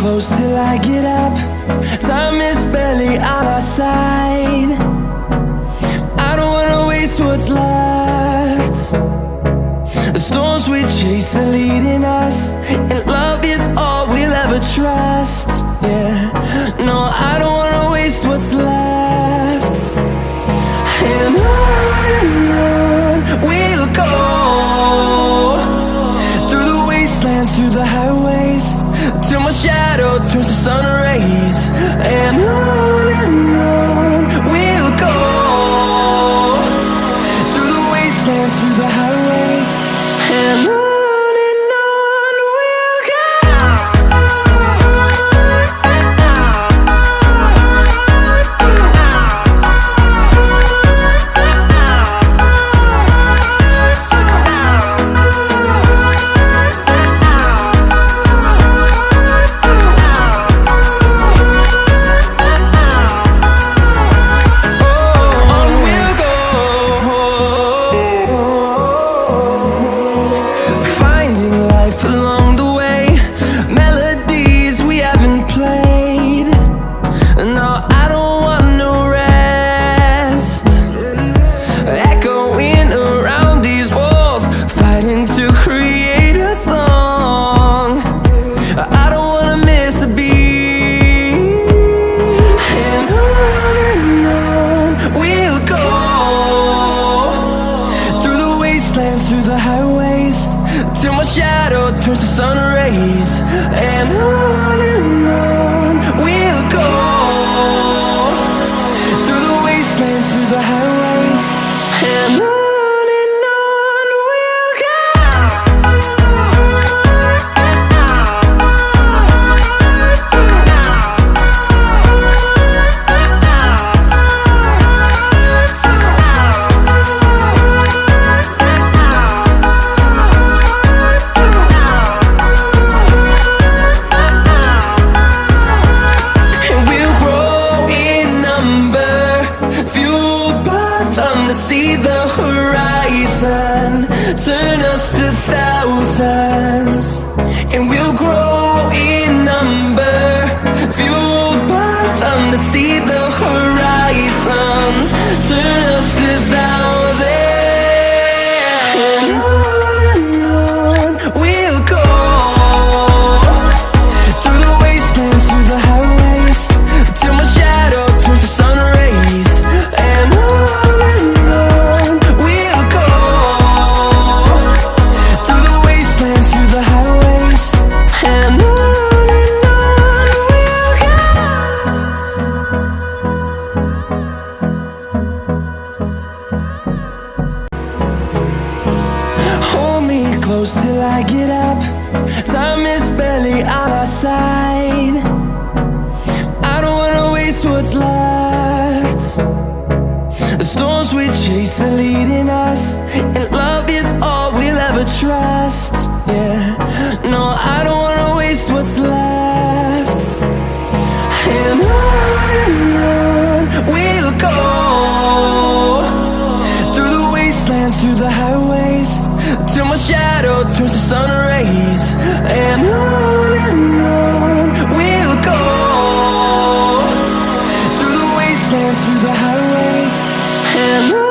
close till I get up. Time is barely on our side. I don't wanna waste what's left. The storms we chase are leading us, and love is all we'll ever trust. Yeah, no, I don't wanna waste what's left. And on we'll go, through the wastelands, through the highways, till my shadow turns to sun rays. And on we'll go, through the wastelands, through the highways, and on we'll go. Through the highways, till my shadow turns to sun rays. And on we'll go, through the wastelands, through the highways, and on we'll go. See the horizon, turn us to thousands, and we'll grow in number, fueled by them. To see the horizon, turn us to thousands, and on we'll go, through the wastelands, through the highways, till my shadow turns to sun rays. And close till I get up. Time is barely on our side. I don't wanna waste what's left. The storms we chase are leading us, and love is all we'll ever trust. Yeah, no, I don't wanna waste what's left. And on we'll go, through the wastelands, through the highways, till my shadow turns to sun rays. And on we'll go, through the wastelands, through the highways, and on.